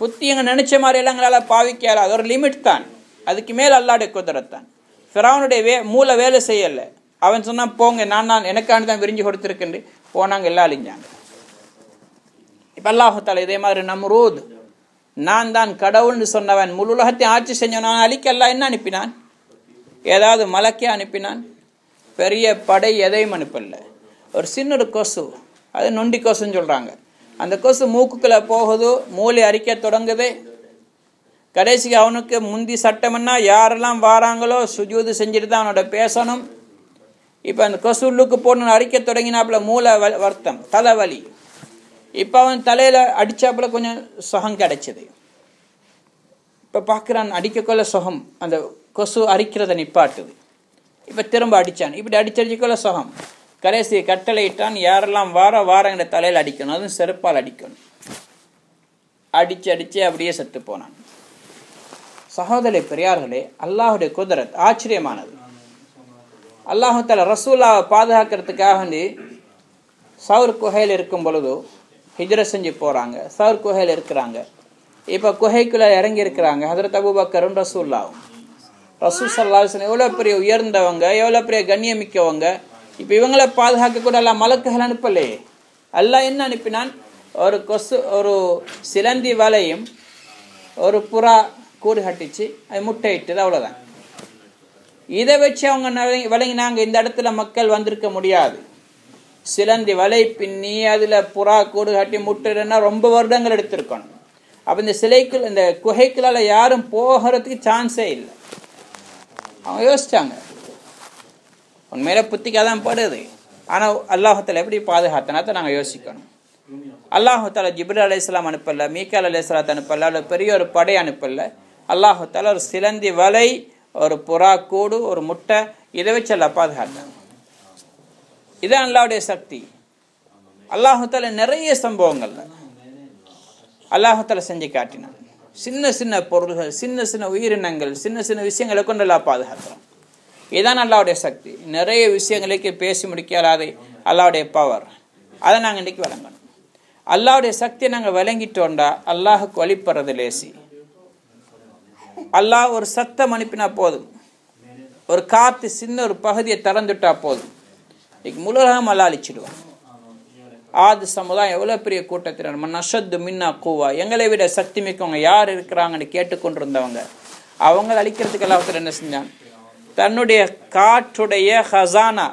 புத்தி எங்கள் நினைச்ச மாதிரி எல்லாம் எங்களால் பாவிக்கல. அது ஒரு லிமிட் தான், அதுக்கு மேலே அல்லாஹ்வுடைய குதிரத்தான். ஃபிரௌனுடைய மூளை வேலை செய்யலை. அவன் சொன்னான், போங்க, நான் எனக்காண்டி தான் விரிஞ்சு கொடுத்துருக்கேன். போனாங்க, எல்லாம் அழிஞ்சாங்க. இப்போ அல்லாஹ்வுத்தாலா இதே மாதிரி நம்ரூத், நான் தான் கடவுள்னு சொன்னவன், முழு உலகத்தையும் ஆட்சி செஞ்சவன் அழிக்க அல்லாஹ் என்ன அனுப்பினான்? ஏதாவது மலக்கே அனுப்பினான்? பெரிய படை எதையும் அனுப்பல. ஒரு சின்ன கொசு, அது நொண்டி கொசுன்னு சொல்கிறாங்க. அந்த கொசு மூக்குக்குள்ளே போகுது, மூளை அரிக்க தொடங்குது. கடைசிக்கு அவனுக்கு முந்தி சட்டம்னா யாரெல்லாம் வாராங்களோ சுஜூது செஞ்சுட்டு தான் அவனோட பேசணும். இப்போ அந்த கொசு உள்ளுக்கு போடணும்னு அரிக்க தொடங்கினாப்புல மூளை வருத்தம், தலைவலி. இப்போ அவன் தலையில் அடித்தாப்புல கொஞ்சம் சுகம் கிடைச்சிது. இப்போ பார்க்குறான், அடிக்கக்குள்ள சுகம், அந்த கொசு அரிக்கிறத நிப்பாட்டுது. இப்போ திரும்ப அடித்தான், இப்படி அடிச்சடிக்கக்குள்ள சுகம். கடைசி கட்டளையிட்டான், யாரெல்லாம் வாரங்கிற தலையில் அடிக்கணும், அதுவும் செருப்பால் அடிக்கணும். அடித்து அப்படியே செத்து போனான். சகோதரி பெரியார்களே, அல்லாஹுடைய குதிரத் ஆச்சரியமானது. அல்லாஹுத்தாலா ரசூலாவை பாதுகாக்கிறதுக்காக வேண்டி சவுர் குகையில் இருக்கும் பொழுது ஹிஜ்ர செஞ்சு போகிறாங்க. சவுர் குகையில் இருக்கிறாங்க. இப்போ குகைக்குள்ளே இறங்கி இருக்கிறாங்க ஹதரத் அபூபக்கரும் ரசூல்லாவும். ரசூல் ஸல்லல்லாஹு அலைஹி வஸல்லம் எவ்வளோ பெரிய உயர்ந்தவங்க, எவ்வளோ பெரிய கண்ணியமிக்கவங்க. இப்போ இவங்களை பாதுகாக்க கூட எல்லாம் மலக்குகள் அனுப்பலையே. அல்லாஹ் என்ன அனுப்பினான்? ஒரு சிலந்தி வலையும் ஒரு புறா கூடு கட்டிச்சு, அது முட்டையிட்டது, அவ்வளோதான். இதை வச்சு அவங்க விளங்கினாங்க, இந்த இடத்துல மக்கள் வந்திருக்க முடியாது. சிலந்தி வலை பின்னி அதில் புறா கூடு கட்டி முட்டைன்னா ரொம்ப வருடங்கள் எடுத்திருக்கணும். அப்போ இந்த குகைக்குள்ளால் யாரும் போகிறதுக்கு சான்ஸே இல்லை. அவங்க யோசிச்சாங்க, உண்மையில புத்திக்காக தான் படுது. ஆனால் அல்லாஹுத்தாலா எப்படி பாதுகாத்தனா நாங்கள் யோசிக்கணும். அல்லாஹுத்தாலா ஜிப்ரீல் அலைஹிஸ்ஸலாம் அனுப்பல, மீகாயில் அலைஹிஸ்ஸலாத்தை அனுப்பல, அல்ல பெரிய ஒரு படை அனுப்பல. அல்லாஹுத்தாலா ஒரு சிலந்தி வலை, ஒரு புறா கூடு, ஒரு முட்டை, இதை வச்சு எல்லாம் பாதுகாத்தாங்க. இதான் அல்லாஹ்வுடைய சக்தி. அல்லாஹுத்தாலா நிறைய சம்பவங்கள் அல்லாஹுத்தாலா செஞ்சு காட்டினான். சின்ன சின்ன பொருள்கள், சின்ன சின்ன உயிரினங்கள், சின்ன சின்ன விஷயங்களை கொண்டு எல்லாம் பாதுகாக்கிறோம். இதுதான் அல்லாஹ்வுடைய சக்தி. நிறைய விஷயங்களுக்கு பேசி முடிக்காது அல்லாஹ்வுடைய பவர். அதை நாங்கள் இன்றைக்கி விளங்கணும். அல்லாஹ்வுடைய சக்தியை நாங்கள் விளங்கிட்டோண்டா அல்லாஹுக்கு வழிபடுறது லேசி. அல்லாஹ் ஒரு சத்தம் அனுப்பினா போதும், ஒரு காற்று சின்ன ஒரு பகுதியை திறந்துட்டா போதும், இன்னைக்கு முழுவதும் அல்லாஹ் அழிச்சிடுவான். ஆது சமுதாயம் எவ்வளோ பெரிய கூட்டத்தினர், நஷத்து மின்னா கூவா, எங்களை விட சக்தி மிக்கவங்க யார் இருக்கிறாங்கன்னு கேட்டுக்கொண்டிருந்தவங்க, அவங்களை அழிக்கிறதுக்கு எல்லாத்துல என்ன செஞ்சான்? தன்னுடைய காற்றுடைய ஹசானா,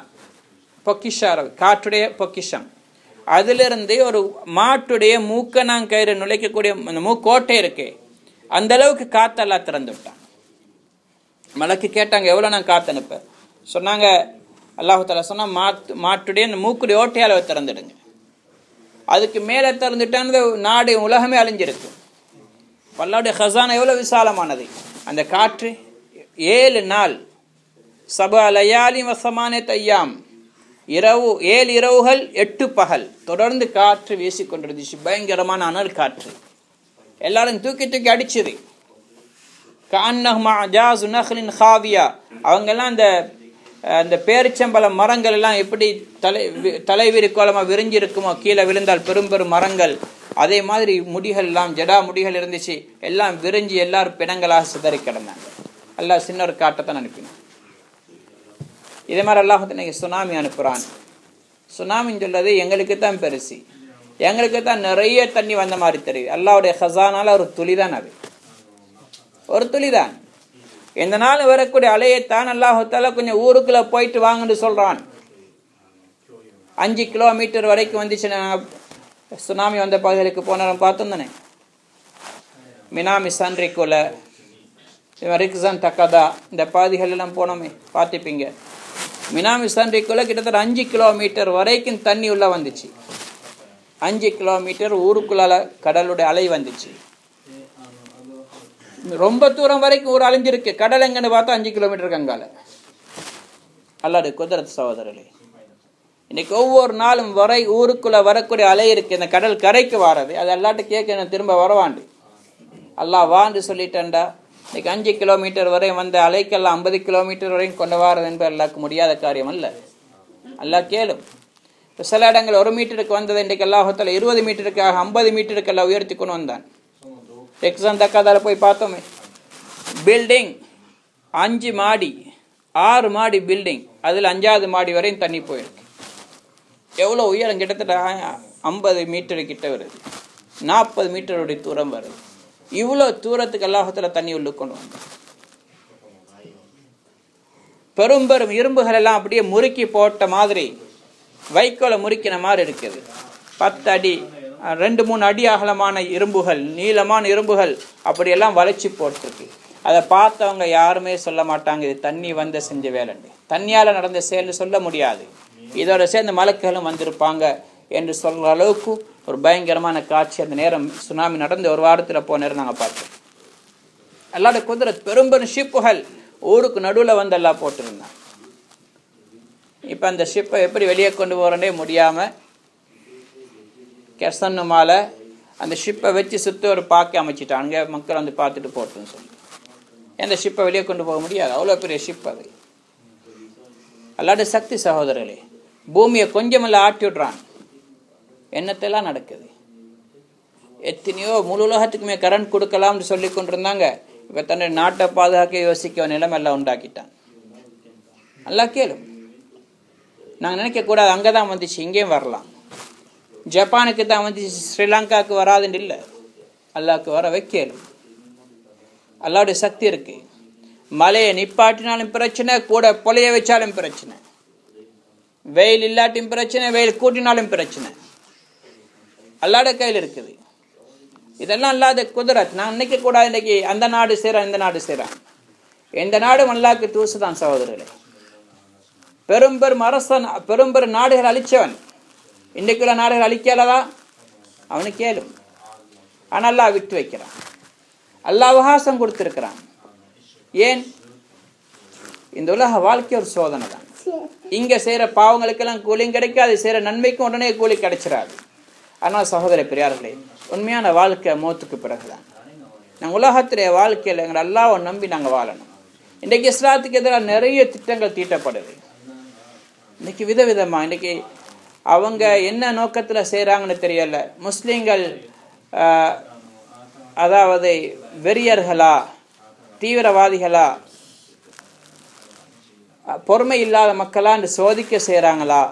பொக்கிஷார காற்றுடைய பொக்கிஷம், அதிலிருந்து ஒரு மாட்டுடைய மூக்கணாங்கயிறு நுழைக்கக்கூடிய அந்த மூக்கோட்டை இருக்கே, அந்த அளவுக்கு காற்றெல்லாம் திறந்து விட்டான். மலக்கு கேட்டாங்க, எவ்வளோ நான் காற்று அனுப்ப சொன்னாங்க. அல்லாஹுத்தாலா சொன்னா, மாட்டுடைய அந்த மூக்குடைய ஓட்டையால் திறந்துடுங்க. அதுக்கு மேலே திறந்துட்டான்னு நாடு உலகமே அழிஞ்சிருக்கு. அல்லாஹ்வுடைய ஹசானா எவ்வளோ விசாலமானது. அந்த காற்று 7 நாள், சபா லயாலி வசமானே தையாம், 7 இரவுகள் 8 பகல் தொடர்ந்து காற்று வீசி கொண்டிருந்துச்சு. பயங்கரமான அனல் காற்று, எல்லாரும் தூக்கி தூக்கி அடிச்சது. அவங்கெல்லாம் அந்த பேரிச்சம்பழ மரங்கள் எல்லாம் எப்படி தலைவிரி கோலமாக விரிஞ்சிருக்குமோ, கீழே விழுந்தால் பெரும் பெரும் மரங்கள், அதே மாதிரி முடிகள் எல்லாம் ஜடா முடிகள் இருந்துச்சு, எல்லாம் விரிஞ்சு எல்லாரும் பிணங்களாக சிதறி கிடந்தாங்க. அல்லாஹ் சின்ன ஒரு காட்டத்தான் அனுப்பினான். இதே மாதிரி அல்லாஹ் இன்னைக்கு சுனாமி அனுப்புகிறான். சுனாமின்னு சொல்றது எங்களுக்கு தான் பெருசு, எங்களுக்கு தான் நிறைய தண்ணி வந்த மாதிரி தெரியுது. அல்லாஹ்வுடைய ஹசானால ஒரு துளிதான், அது ஒரு துளிதான். இந்த நாள் வரக்கூடிய அலையைத்தான் அல்லாஹுத்தாலா கொஞ்சம் ஊருக்குள்ள போயிட்டு வாங்கன்னு சொல்றான். 5 கிலோமீட்டர் வரைக்கும் வந்துச்சு. சுனாமி வந்த பகுதிகளுக்கு போனோம், பார்த்தோம் தானே. மினாமி சன்ரிக்குல, ரிக்ஸன் தக்கதா, இந்த பகுதிகள் எல்லாம் போனோமே, பார்த்துப்பீங்க. மினாமி சன்றிக்குள்ள கிட்டத்தட்ட 5 கிலோமீட்டர் வரைக்கும் தண்ணி உள்ள வந்துச்சு. 5 கிலோமீட்டர் ஊருக்குள்ள கடலுடைய அலை வந்துச்சு. ரொம்ப தூரம் வரைக்கும் ஊர் அழிஞ்சிருக்கு. கடல் எங்கன்னு பார்த்தா 5 கிலோமீட்டருக்கு அங்கால. அல்லாஹ்வுடைய குத்ரத் சகோதரர்களே, இன்னைக்கு ஒவ்வொரு நாளும் ஊருக்குள்ள வரக்கூடிய அலை இருக்கு. இந்த கடல் கரைக்கு வாரது, அது அல்லாட்ட கேட்க திரும்ப வரவாண்டு. அல்லாஹ் வாண்டு சொல்லிட்டேன்டா. இன்னைக்கு 5 கிலோமீட்டர் வரை வந்த அலைக்கெல்லாம் 50 கிலோமீட்டர் வரையும் கொண்டு வாரது என்பது அல்லாஹ்க்கு முடியாத காரியம் அல்ல. அல்லாஹ் கேளும். இப்போ சில இடங்கள் 1 மீட்டருக்கு வந்தது இன்றைக்கு அல்லாஹ்வுத்தாலா 20 மீட்டருக்காக 50 மீட்டருக்கு எல்லாம் உயர்த்தி கொண்டு வந்தான். எக்ஸாம் தக்காதால போய் பார்த்தோமே, பில்டிங் 5 மாடி 6 மாடி பில்டிங், அதில் 5வது மாடி வரையும் தண்ணி போயிருக்கு. எவ்வளோ உயரம்? கிட்டத்தட்ட 50 மீட்டரு கிட்ட வருது, 40 மீட்டருடைய தூரம் வருது. இவ்வளோ தூரத்துக்கு அல்லாஹ்வுத்தாலா தண்ணி உள்ள கொண்டு வந்தான். பெரும் பெரும் இரும்புகள் எல்லாம் அப்படியே முறுக்கி போட்ட மாதிரி, வைக்கோலை முறுக்கின மாதிரி இருக்குது. 10 அடி 2-3 அடி அகலமான இரும்புகள், நீளமான இரும்புகள் அப்படியெல்லாம் வளைச்சி போட்டிருக்கு. அதை பார்த்தவங்க யாருமே சொல்ல மாட்டாங்க இது தண்ணி வந்த செஞ்ச வேலைன்னு. தண்ணியால் நடந்த செயல்னு சொல்ல முடியாது. இதோட சேர்ந்த மலக்குகளும் வந்திருப்பாங்க என்று சொல்கிற அளவுக்கு ஒரு பயங்கரமான காட்சி அந்த நேரம் சுனாமி நடந்து 1 வாரத்தில் போன நேரம் நாங்கள் பார்த்தோம். அல்லாஹ்வுடைய குத்ரத், பெரும் பெரும் ஷிப்புகள் ஊருக்கு நடுவில் வந்து எல்லாம் போட்டிருந்தான். இப்போ அந்த ஷிப்பை எப்படி வெளியே கொண்டு போகிறனே முடியாமல் கெர்சன்னு மாலை அந்த ஷிப்பை வச்சு சுற்றி ஒரு பாக்கி அமைச்சிட்டாங்க. மக்கள் வந்து பார்த்துட்டு போட்டுன்னு சொல்லி எந்த ஷிப்பை வெளியே கொண்டு போக முடியாது. அவ்வளோ பெரிய ஷிப் அது. அல்லாஹ்வுடைய சக்தி சகோதரர்களே, பூமியை கொஞ்சமெல்லாம் ஆட்டி விடுறான். என்னத்தெல்லாம் நடக்குது. எத்தனையோ முழு உலகத்துக்குமே கரண்ட் கொடுக்கலாம்னு சொல்லி கொண்டிருந்தாங்க. இப்போ தன்னுடைய நாட்டை பாதுகாக்க யோசிக்க நிலைமை எல்லாம் உண்டாக்கிட்டான். அல்லாஹ் கேளும். நாங்கள் நினைக்கக்கூடாது அங்கே தான் வந்துச்சு, இங்கேயும் வரலாம். ஜப்பானுக்கு தான் வந்துச்சு, ஸ்ரீலங்காவுக்கு வராதுன்னு இல்லை. அல்லாஹ்க்கு வர வைக்கலும். அல்லாஹ்வுடைய சக்தி இருக்கு. மழையை நிப்பாட்டினாலும் பிரச்சனை, கூட பொழைய வச்சாலும் பிரச்சனை. வெயில் இல்லாட்டியும் பிரச்சனை, வெயில் கூட்டினாலும் பிரச்சனை. அல்லாஹ்வுடைய கையில் இருக்குது. இதெல்லாம் அல்லாஹ்வுடைய குத்ரத். நான் நினைக்க கூடாது இன்னைக்கு அந்த நாடு செய்கிறான் இந்த நாடு செய்கிறான். எந்த நாடும் அல்லாஹ்வுக்கு தூசு தான் சகோதரர்களே. பெரும் பெரும் அரசன், பெரும் பெரும் நாடுகள் அழிச்சவன். இன்றைக்குள்ள நாடுகள் அழிக்கலதா? அவனுக்கு கேளும். ஆனால் அல்லாஹ் விட்டு வைக்கிறான். அல்லாஹ் அவகாசம் கொடுத்திருக்கிறான். ஏன்? இந்த உலக வாழ்க்கை ஒரு சோதனை தான். இங்க செய்யற பாவங்களுக்கெல்லாம் கூலியும் கிடைக்காது, செய்யற நன்மைக்கும் உடனே கூலி கிடைச்சிடாது. ஆனால் சகோதர பெரியார்களே, உண்மையான வாழ்க்கை மௌத்துக்கு பிறகுதான். நாங்கள் உலகத்திலே வாழ்க்கையில் எங்களை அல்லாஹ்வை நம்பி நாங்கள் வாழணும். இன்றைக்கு இஸ்லாத்துக்கு எதிராக நிறைய திட்டங்கள் தீட்டப்படுது. இன்னைக்கு விதவிதமா இன்னைக்கு அவங்க என்ன நோக்கத்தில் செய்கிறாங்கன்னு தெரியல. முஸ்லீம்கள் அதாவது வெறியர்களா, தீவிரவாதிகளா, பொறுமை இல்லாத மக்களான்னு சோதிக்க செய்கிறாங்களா,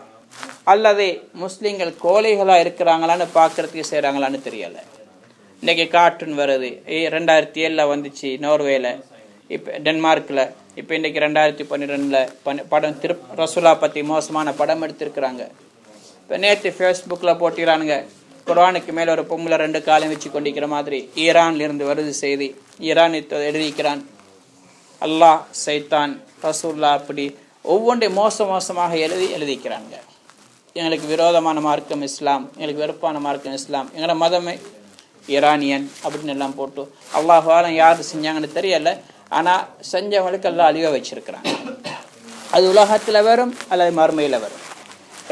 அல்லது முஸ்லீம்கள் கோழைகளா இருக்கிறாங்களான்னு பார்க்கறதுக்கு செய்கிறாங்களான்னு தெரியல. இன்றைக்கி கார்ட்டூன் வருது. 2007 வந்துச்சு நோர்வேல, இப்போ டென்மார்க்கில். இப்போ இன்றைக்கி 2012 படம் ரசூலா பற்றி மோசமான படம் எடுத்திருக்கிறாங்க. இப்போ நேற்று ஃபேஸ்புக்கில் போட்டிக்கிறானுங்க, குர்ஆனுக்கு மேலே ஒரு பொம்பளை 2 காலம் வச்சு கொண்டிருக்கிற மாதிரி. ஈரான்லேருந்து வருது செய்தி. ஈரான் எழுதிக்கிறான், அல்லாஹ் சைத்தான் ரசூல்லா அப்படி ஒவ்வொன்றையும் மோசமாக எழுதிக்கிறாங்க. எங்களுக்கு விரோதமான மார்க்கம் இஸ்லாம், எங்களுக்கு வெறுப்பான மார்க்கம் இஸ்லாம், எங்களோட மதமே ஈரானியன் அப்படின்னு எல்லாம் போட்டு அல்லாஹ்வாலம் யார் செஞ்சாங்கன்னு தெரியலை. ஆனால் செஞ்சவங்களுக்கு எல்லாம் அழிவை வச்சிருக்கிறாங்க. அது உலகத்தில் வரும் அல்லது மறுமையில் வரும்.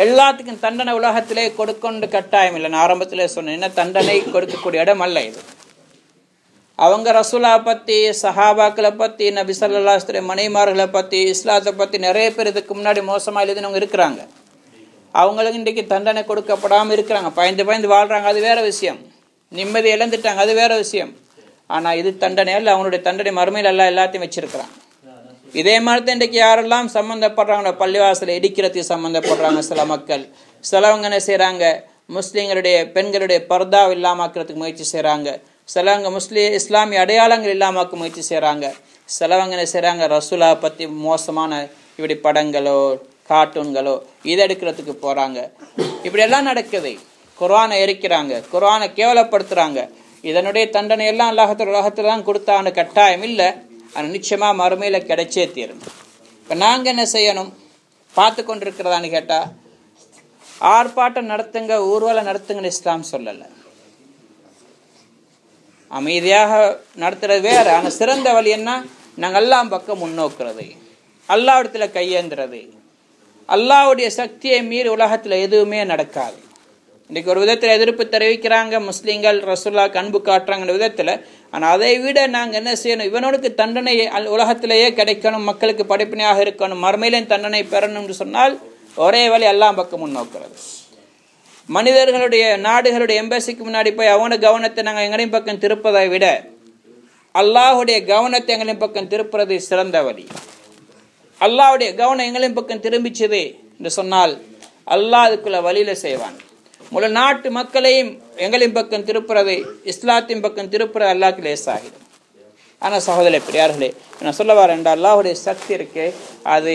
எல்லாத்துக்கும் தண்டனை உலகத்திலே கொடுக்கொண்டு கட்டாயம் இல்லை. நான் ஆரம்பத்திலே சொன்னேன், என்ன தண்டனை கொடுக்கக்கூடிய இடம் அல்ல இது. அவங்க ரசூலா பற்றி, சஹாபாக்களை பற்றி, நபி ஸல்லல்லாஹு அலைஹி வஸல்லம் மனைமார்களை பற்றி, இஸ்லாத்தை பற்றி நிறைய பேர் இதுக்கு முன்னாடி மோசமாக எழுதினவங்க இருக்கிறாங்க. அவங்களுக்கு இன்றைக்கு தண்டனை கொடுக்கப்படாமல் இருக்கிறாங்க. பயந்து வாழ்கிறாங்க, அது வேற விஷயம். நிம்மதி இழந்துட்டாங்க, அது வேற விஷயம். ஆனால் இது தண்டனை அல்ல. அவனுடைய தண்டனை மறுமையில் எல்லாம் எல்லாத்தையும் வச்சிருக்கிறான். இதே மாதிரி தான் இன்றைக்கு யாரெல்லாம் சம்மந்தப்படுறாங்களோ, பள்ளிவாசலை இடிக்கிறதுக்கு சம்மந்தப்படுறாங்க சில மக்கள். சிலவங்க என்ன செய்கிறாங்க, முஸ்லீம்களுடைய பெண்களுடைய பர்தா இல்லாமக்கிறதுக்கு முயற்சி செய்கிறாங்க. சிலவங்க இஸ்லாமிய அடையாளங்கள் இல்லாமக்க முயற்சி செய்கிறாங்க. சிலவங்க என்ன செய்கிறாங்க, ரசூலா பற்றி மோசமான இப்படி படங்களோ கார்ட்டூன்களோ இதை எடுக்கிறதுக்கு போகிறாங்க. இப்படியெல்லாம் நடக்குது. குர்ஆனை எரிக்கிறாங்க, குர்ஆனை கேவலப்படுத்துகிறாங்க. இதனுடைய தண்டனை எல்லாம் உலகத்தில் தான் கொடுத்தான்னு கட்டாயம் இல்லை. ஆனால் நிச்சயமாக மறுமையில் கிடைச்சே தீரும். இப்போ நாங்கள் என்ன செய்யணும்? பார்த்து கொண்டிருக்கிறதான்னு கேட்டால் ஆர்ப்பாட்டம் நடத்துங்க, ஊர்வலம் நடத்துங்கன்னு இஸ்லாம் சொல்லலை. அமைதியாக நடத்துறது வேற. ஆனால் சிறந்த வழி என்ன? நாங்கள் எல்லாம் பக்கம் முன்னோக்குறது, அல்லாஹ்விடத்தில் கையேந்துறது. அல்லாஹ்வுடைய சக்தியை மீறி உலகத்தில் எதுவுமே நடக்காது. இன்றைக்கு ஒரு விதத்தில் எதிர்ப்பு தெரிவிக்கிறாங்க முஸ்லீம்கள், ரசூலுல்லாஹ்க்கு அன்பு காட்டுறாங்கிற விதத்தில். ஆனால் அதை விட நாங்கள் என்ன செய்யணும்? இவனுக்கு தண்டனை உலகத்திலேயே கிடைக்கணும், மக்களுக்கு படிப்பினையாக இருக்கணும், மறுமையிலும் தண்டனை பெறணும்னு சொன்னால் ஒரே வழி எல்லாம் பக்கம் முன்னோக்கிறது. மனிதர்களுடைய நாடுகளுடைய எம்பசிக்கு முன்னாடி போய் அவன கவனத்தை நாங்கள் எங்களையும் பக்கம் திருப்பதை விட அல்லாஹுடைய கவனத்தை எங்களையும் பக்கம் திருப்புறது சிறந்த வழி. அல்லாஹுடைய கவனம் எங்களையும் பக்கம் திரும்பிச்சது என்று சொன்னால் அல்லாஹ் அதுக்குள்ள வழியில செய்வான். முழு நாட்டு மக்களையும் எங்களையும் பக்கம் திருப்புறது, இஸ்லாத்தின் பக்கம் திருப்புறது அல்லாஹ்க்கு லேசாகிடும். ஆனால் சகோதர பெரியார்களே, நான் சொல்ல வரேன், அல்லாஹுடைய சக்தி இருக்கே அது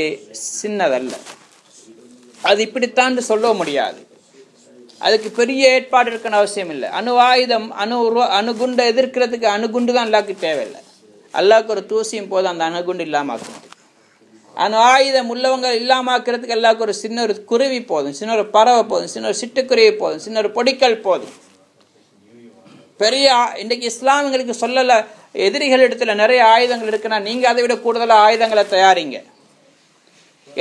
சின்னதல்ல. அது இப்படித்தான் சொல்ல முடியாது. அதுக்கு பெரிய ஏற்பாடு இருக்கணும் அவசியம் இல்லை. ஆயுதம் அணுகுண்டை எதிர்க்கிறதுக்கு அணுகுண்டு தான் அல்லாஹ்க்கு தேவையில்லை. அல்லாஹ்க்கு ஒரு தூசியும் போதும் அந்த அணுகுண்டு இல்லாமக்கணும். ஆயுதம் உள்ளவங்க இல்லாமக்கிறதுக்கு அல்லாஹ்க்கு ஒரு சின்ன ஒரு குருவி போதும், சின்ன ஒரு பறவை போதும், சின்ன ஒரு சிட்டுக்குருவி போதும், சின்ன ஒரு பொடிக்கல் போதும். பெரிய இன்றைக்கு இஸ்லாமியங்களுக்கு சொல்லலை, எதிரிகள் இடத்துல நிறைய ஆயுதங்கள் இருக்குன்னா நீங்க அதை விட கூடுதலாக ஆயுதங்களை தயாரிங்க.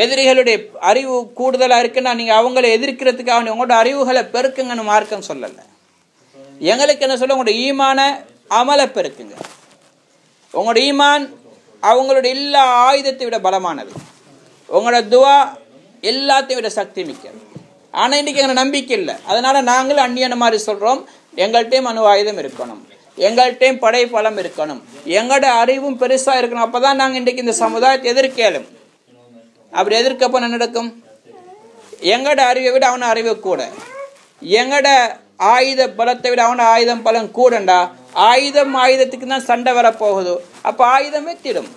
எதிரிகளுடைய அறிவு கூடுதலாக இருக்குன்னா நீங்க அவங்களை எதிர்க்கிறதுக்காக உங்களோட அறிவுகளை பெருக்குங்கன்னு மார்க்கம் சொல்லலை. எங்களுக்கு என்ன சொல்ல, உங்களோட ஈமான அமலை பெருக்குங்க. உங்களோட ஈமான் அவங்களோட எல்லா ஆயுதத்தை விட பலமானது. உங்களோட துவா எல்லாத்தையும் விட சக்தி மிக்கது. ஆனால் இன்னைக்கு எங்களுக்கு நம்பிக்கை இல்லை. அதனால நாங்களும் அந்நியன மாதிரி சொல்றோம், எங்கள்கிட்டையும் அணு ஆயுதம் இருக்கணும், எங்கள்கிட்டையும் படை பலம் இருக்கணும், எங்களோட அறிவும் பெருசா இருக்கணும். அப்பதான் நாங்கள் இன்றைக்கு இந்த சமுதாயத்தை எதிர்க்கலும். அப்படி எதிர்க்கப்ப என்ன நடக்கும்? எங்கட அறிவை விட அவன அறிவு கூட, எங்கட ஆயுத பலத்தை விட அவன ஆயுதம் பலம் கூடண்டா. ஆயுதத்துக்கு தான் சண்டை வரப்போகுது. அப்ப ஆயுதம் வெத்திடும்.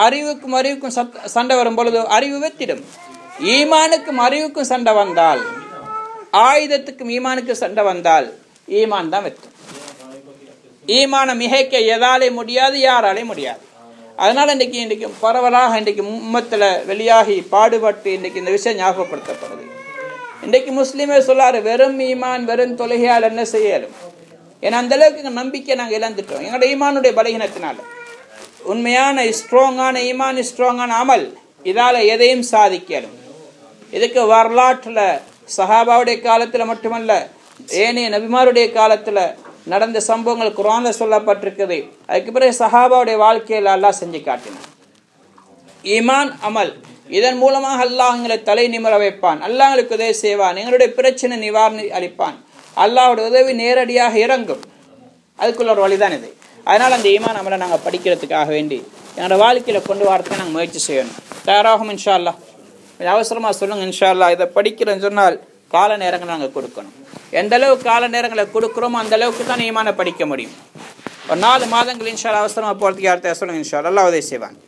அறிவுக்கும் சண்டை வரும் பொழுது அறிவு வெத்திடும். ஈமானுக்கும் அறிவுக்கும் சண்டை வந்தால், ஆயுதத்துக்கும் ஈமானுக்கு சண்டை வந்தால் ஈமான் தான் வெத்தும். ஈமான மிகைக்க எதாலே முடியாது, யாராலே முடியாது. அதனால இன்றைக்கு பரவலாக இன்றைக்கு உம்மத்தில் வெளியாகி பாடுபட்டு இன்றைக்கு இந்த விஷயம் ஞாபகப்படுத்தப்படுது. இன்றைக்கு முஸ்லீமே சொல்லாரு, வெறும் ஈமான் வெறும் தொழுகையால் என்ன செய்யலும். ஏன்னா அந்த அளவுக்கு நம்பிக்கை நாங்கள் இழந்துட்டோம் எங்களோட ஈமானுடைய பலகீனத்தினால. உண்மையான ஸ்ட்ராங்கான ஈமான், ஸ்ட்ராங்கான அமல், இதால எதையும் சாதிக்கலும். இதுக்கு வரலாற்றுல சஹாபாவுடைய காலத்துல மட்டுமல்ல, ஏனைய நபிமாருடைய காலத்துல நடந்த சம்பவங்கள் குர்ஆன்ல சொல்லப்பட்டிருக்குது. அதுக்கு பிறகு சஹாபாவுடைய வாழ்க்கையில் அல்லாஹ் செஞ்சு காட்டினான். ஈமான் அமல், இதன் மூலமாக அல்லாஹ் எங்களை தலை நிமிர வைப்பான், அல்லாஹ் எங்களுக்கு உதவி செய்வான், எங்களுடைய பிரச்சனை நிவாரணி அளிப்பான், அல்லாஹ்வுடைய உதவி நேரடியாக இறங்கும். அதுக்குள்ள ஒரு வழிதான் இது. அதனால அந்த ஈமான் அமலை நாங்கள் படிக்கிறதுக்காக வேண்டி எங்களோட வாழ்க்கையில கொண்டு வரதுக்கு நாங்கள் முயற்சி செய்யணும். தயாராகும் இன்ஷா அல்லாஹ். அவசரமா சொல்லுங்க இன்ஷா அல்லாஹ். இதை படிக்கிறேன்னு சொன்னால் கால நேரங்களை நாங்கள் கொடுக்கணும். எந்த அளவுக்கு கால நேரங்களை கொடுக்குறோமோ அந்த அளவுக்கு தான் ஈமானை படிக்க முடியும். ஒரு 4 மாதங்கள் இன்ஷா அல்லாஹ் அவசரமா போறதுக்கு யார்கிட்ட சொல்லுங்க இன்ஷா அல்லாஹ், அல்லாஹ் உதவி செய்வான்.